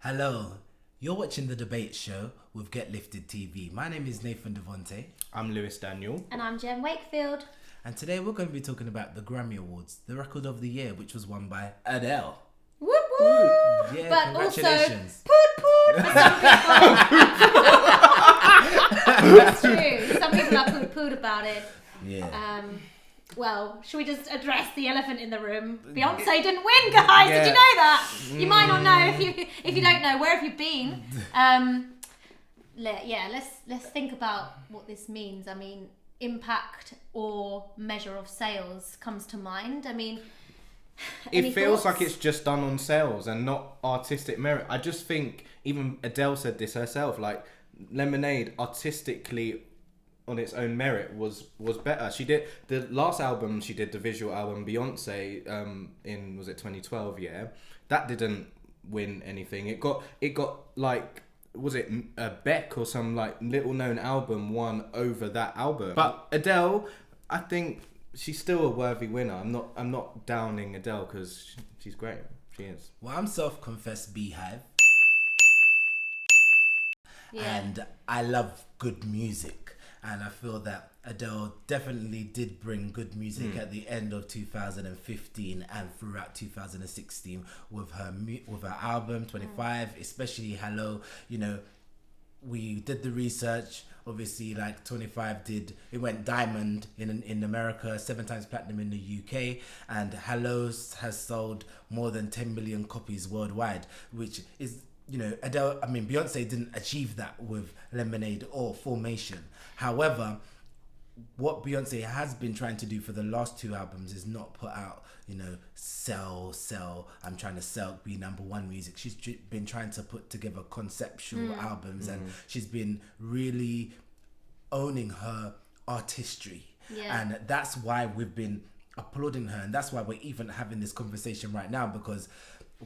Hello, you're watching the debate show with Get Lifted TV. My name is Nathan Devonte. I'm Lewis Daniel. And I'm Jen Wakefield. And today we're going to be talking about the Grammy Awards, the record of the year, which was won by Adele. Whoop whoop! Yeah, but congratulations. Also, poot poot for some people. That's true. Some people are poot poot about it. Yeah. Well, should we just address the elephant in the room? Beyonce didn't win, guys. Yeah. Did you know that? You might not know if you don't know. Where have you been? Let's think about what this means. I mean, impact or measure of sales comes to mind. I mean, It feels thoughts? like it's just done on sales and not artistic merit. I just think even Adele said this herself. Like Lemonade, artistically, on its own merit, was better. She did the last album. She did the visual album Beyonce in, was it 2012? Yeah, that didn't win anything. It got like, was it Beck or some like little known album won over that album. But Adele, I think she's still a worthy winner. I'm not downing Adele because she's great. She is. Well, I'm self-confessed beehive. Yeah. And I love good music. And I feel that Adele definitely did bring good music at the end of 2015 and throughout 2016 with her album 25, especially Hello. You know, we did the research. Obviously, like 25 it went diamond in America, 7 times platinum in the UK, and Hello has sold more than 10 million copies worldwide, which is, you know, Beyonce didn't achieve that with Lemonade or Formation. However, what Beyonce has been trying to do for the last 2 albums is not put out, you know, sell, I'm trying to sell, be number one music. She's been trying to put together conceptual albums, and she's been really owning her artistry. Yeah. And that's why we've been applauding her, and that's why we're even having this conversation right now, because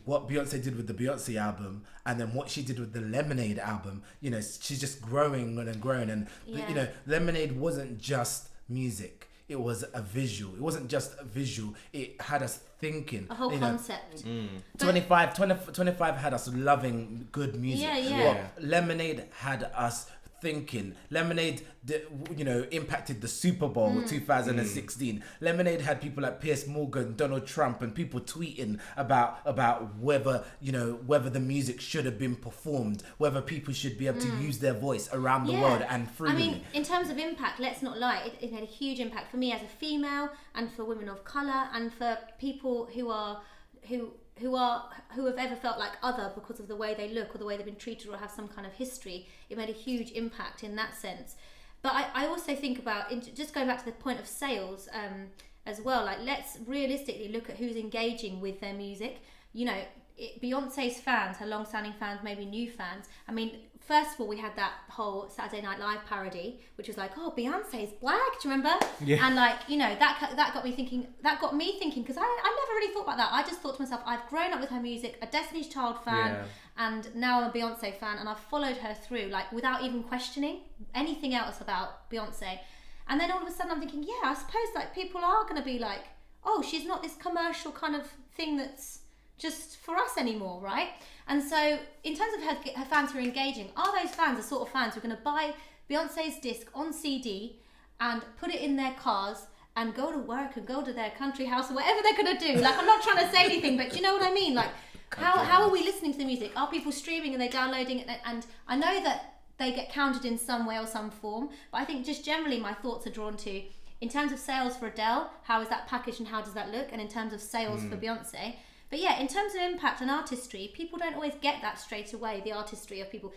what Beyonce did with the Beyonce album and then what she did with the Lemonade album, you know, she's just growing and growing. And, you know, Lemonade wasn't just music. It was a visual. It wasn't just a visual. It had us thinking. A whole concept. 25 had us loving good music. Yeah. What Lemonade had us thinking. Lemonade, you know, impacted the Super Bowl 2016. Lemonade had people like Piers Morgan, Donald Trump, and people tweeting about whether the music should have been performed, whether people should be able to use their voice around the world and freely. I mean, in terms of impact, let's not lie. It had a huge impact for me as a female, and for women of colour, and for people who have ever felt like other because of the way they look or the way they've been treated or have some kind of history. It made a huge impact in that sense. But I also think about, just going back to the point of sales as well, like let's realistically look at who's engaging with their music. You know, Beyonce's fans, her long-standing fans, maybe new fans. I mean, first of all, we had that whole Saturday Night Live parody, which was like, oh, Beyonce's black, do you remember? Yeah. And like, you know, that got me thinking, because I never really thought about that. I just thought to myself, I've grown up with her music, a Destiny's Child fan, and now I'm a Beyonce fan, and I've followed her through, like, without even questioning anything else about Beyonce. And then all of a sudden I'm thinking, yeah, I suppose like people are going to be like, oh, she's not this commercial kind of thing that's just for us anymore, right? And so in terms of her fans who are engaging, are those fans the sort of fans who are going to buy Beyonce's disc on CD and put it in their cars and go to work and go to their country house or whatever they're going to do? Like, I'm not trying to say anything, but do you know what I mean? Like, how are we listening to the music? Are people streaming and they downloading it? And I know that they get counted in some way or some form, but I think just generally my thoughts are drawn to, in terms of sales for Adele, how is that packaged and how does that look? And in terms of sales for Beyonce. But yeah, in terms of impact and artistry, people don't always get that straight away, the artistry of people.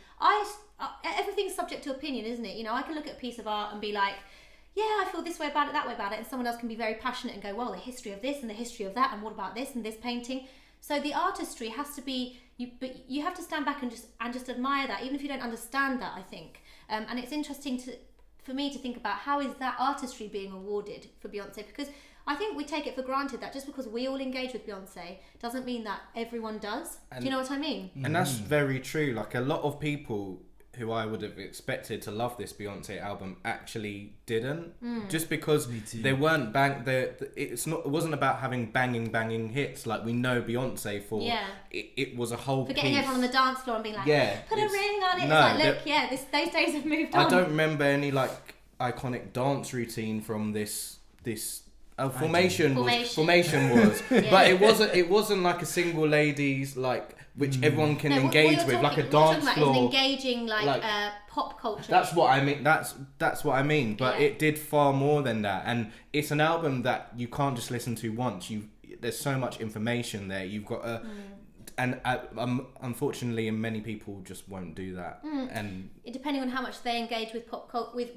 Everything's subject to opinion, isn't it? You know, I can look at a piece of art and be like, yeah, I feel this way about it, that way about it. And someone else can be very passionate and go, well, the history of this and the history of that, and what about this and this painting? So the artistry has to be, but you have to stand back and just admire that, even if you don't understand that, I think. And it's interesting for me to think about, how is that artistry being awarded for Beyonce? Because I think we take it for granted that just because we all engage with Beyonce doesn't mean that everyone does. Do you know what I mean? And that's very true. Like, a lot of people who I would have expected to love this Beyonce album actually didn't, just because they weren't it wasn't about having banging hits like we know Beyonce for. It was a whole for getting everyone on the dance floor and being like, put a ring on it. No, it's like, look, those days have moved on. I don't remember any like iconic dance routine from this. Formation was, but it wasn't like a single ladies like which everyone can engage with, like a dance floor. Is engaging like pop culture. That's what I mean. That's what I mean. But it did far more than that, and it's an album that you can't just listen to once. There's so much information there. You've got a. And unfortunately, many people just won't do that. And depending on how much they engage with pop culture, with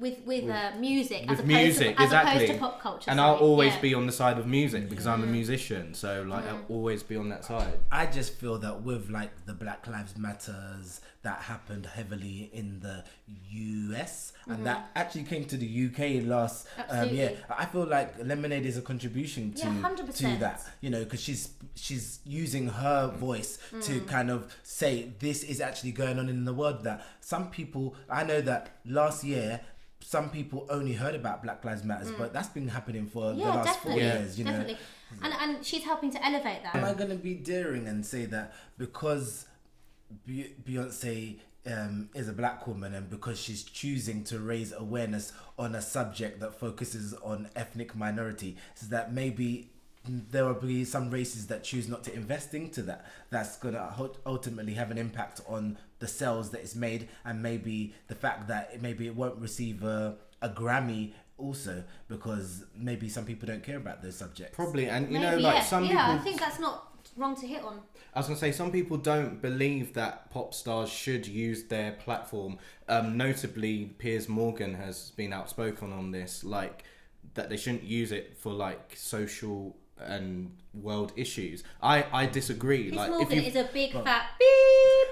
music, with opposed to pop culture. And I'll always be on the side of music because I'm a musician. So I'll always be on that side. I just feel that with like the Black Lives Matters that happened heavily in the US and that actually came to the UK last year. I feel like Lemonade is a contribution to that, you know, because she's using her voice to kind of say this is actually going on in the world. That some people, I know that last year some people only heard about Black Lives Matters, but that's been happening for the last 4 years, you know. And she's helping to elevate that. Am I going to be daring and say that because Beyonce is a black woman and because she's choosing to raise awareness on a subject that focuses on ethnic minority, so that maybe there will be some races that choose not to invest into that, that's going to ultimately have an impact on the sales that is made, and maybe the fact that maybe it won't receive a Grammy also because maybe some people don't care about those subjects. Probably, and you maybe, know, like some people... I think that's not wrong to hit on. I was going to say, some people don't believe that pop stars should use their platform. Notably, Piers Morgan has been outspoken on this, like that they shouldn't use it for like social and world issues. I disagree. Piers like Morgan is a big fat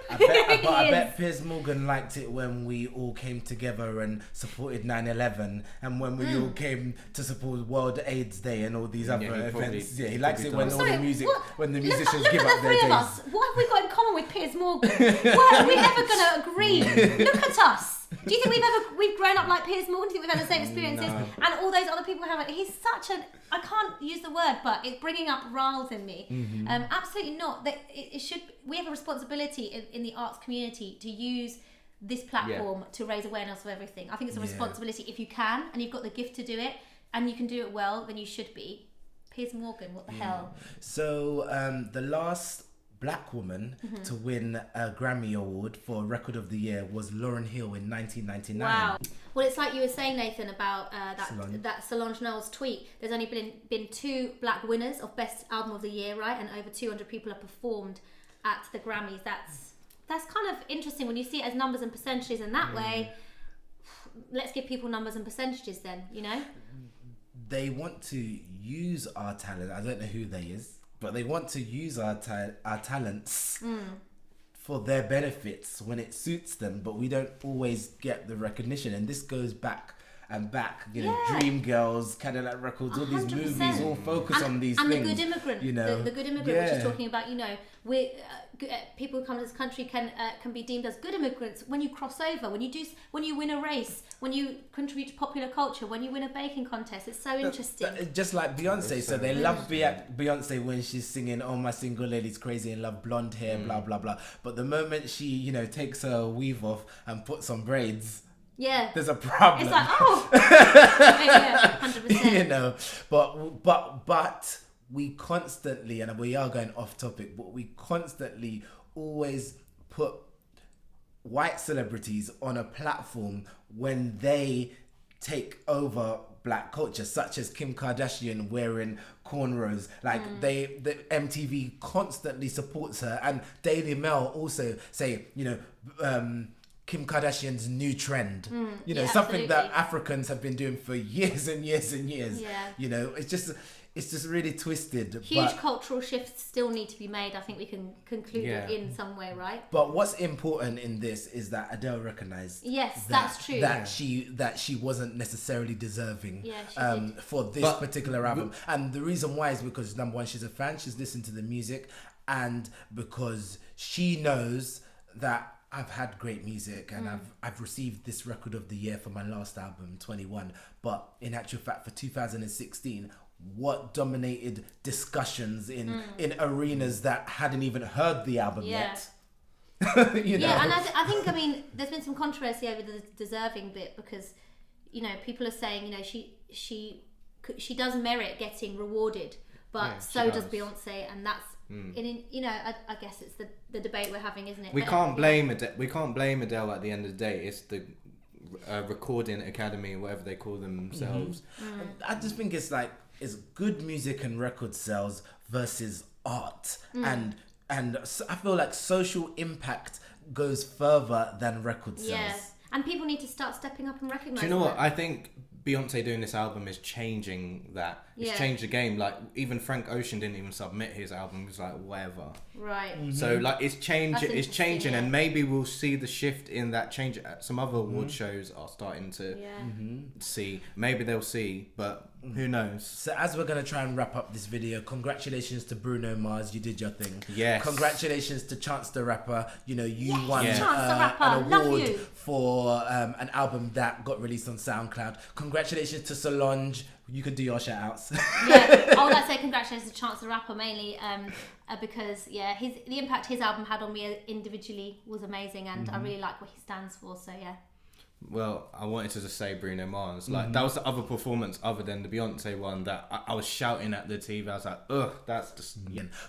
I bet Piers Morgan liked it when we all came together and supported 9/11, and when we all came to support World AIDS Day and all these other events. He likes it when when the musicians give up their days. Look at the three of us. What have we got in common with Piers Morgan? Why are we ever going to agree? Look at us. Do you think we've grown up like Piers Morgan? Do you think we've had the same experiences? No. And all those other people have. He's such an, I can't use the word, but it's bringing up riles in me. Absolutely not. That it should. We have a responsibility in the arts community to use this platform to raise awareness of everything. I think it's a responsibility. If you can and you've got the gift to do it and you can do it well, then you should be. Piers Morgan, what the hell? So the last black woman to win a Grammy Award for Record of the Year was Lauryn Hill in 1999. Wow. Well, it's like you were saying, Nathan, about that Solange Knowles tweet. There's only been 2 black winners of Best Album of the Year, right? And over 200 people have performed at the Grammys. That's kind of interesting when you see it as numbers and percentages in that way. Let's give people numbers and percentages then, you know? They want to use our talent. I don't know who they is, but they want to use our talents for their benefits when it suits them, but we don't always get the recognition. And this goes back and back, you know, Dreamgirls, Cadillac Records, all 100%. These movies all focus on these things. And The Good Immigrant, you know, the Good Immigrant, which is talking about, you know, people who come to this country can be deemed as good immigrants when you cross over, when you win a race, when you contribute to popular culture, when you win a baking contest. It's so interesting. Just like Beyonce, so they love Beyonce when she's singing "Oh My Single Lady's Crazy and Love Blonde Hair," blah blah blah. But the moment she, you know, takes her weave off and puts on braids, there's a problem. It's like, oh, yeah, 100%. You know, but we constantly, and we are going off topic, but we constantly always put white celebrities on a platform when they take over black culture, such as Kim Kardashian wearing cornrows. Like the MTV constantly supports her, and Daily Mail also say, you know, Kim Kardashian's new trend, you know, something that Africans have been doing for years and years and years. You know, it's just really twisted. Huge cultural shifts still need to be made. I think we can conclude it in some way, right? But what's important in this is that Adele recognized that's true. That she wasn't necessarily deserving for this particular album. And the reason why is because, number one, she's a fan, she's listened to the music, and because she knows that I've had great music, and I've received this record of the year for my last album, 21. But in actual fact, for 2016, what dominated discussions in arenas that hadn't even heard the album yet? You know? Yeah, and I think, I mean, there's been some controversy over the deserving bit because, you know, people are saying, you know, she does merit getting rewarded, but so does Beyonce, and that's you know, I guess it's the debate we're having, isn't it? We can't blame Adele at the end of the day. It's the recording academy, whatever they call themselves. I just think it's like, it's good music and record sales versus art, and I feel like social impact goes further than record sales. Yeah, and people need to start stepping up and recognise. Do you know what? I think Beyonce doing this album is changing that. It's changed the game. Like, even Frank Ocean didn't even submit his album. He was like, whatever. Right. So like, it's changing, and maybe we'll see the shift in that change. Some other award shows are starting to see. Maybe they'll see, but who knows? So as we're gonna try and wrap up this video, congratulations to Bruno Mars. You did your thing. Yes. Congratulations to Chance the Rapper. You know, you won Chance the Rapper. an Love award you. for an album that got released on SoundCloud. Congratulations to Solange. You could do your shout outs. Yeah, I would like to say congratulations to Chance the Rapper mainly because the impact his album had on me individually was amazing, and I really like what he stands for. So yeah. Well, I wanted to just say Bruno Mars. Like, that was the other performance other than the Beyonce one that I was shouting at the TV. I was like, ugh, that's just...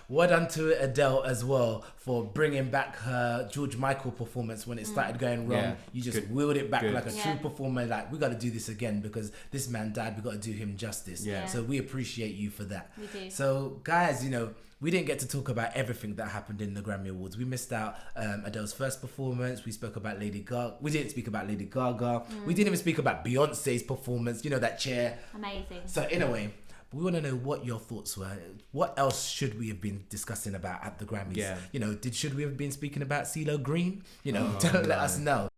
Well done to Adele as well for bringing back her George Michael performance when it started going wrong. You just wheeled it back like a true performer. Like, we got to do this again because this man died. We got to do him justice. So we appreciate you for that. We do. So guys, you know, we didn't get to talk about everything that happened in the Grammy Awards. We missed out Adele's first performance. We spoke about Lady Gaga. We didn't speak about Lady Gaga. We didn't even speak about Beyonce's performance. You know, that chair. Amazing. So in a way, we want to know what your thoughts were. What else should we have been discussing about at the Grammys? You know, should we have been speaking about CeeLo Green? You know, let us know.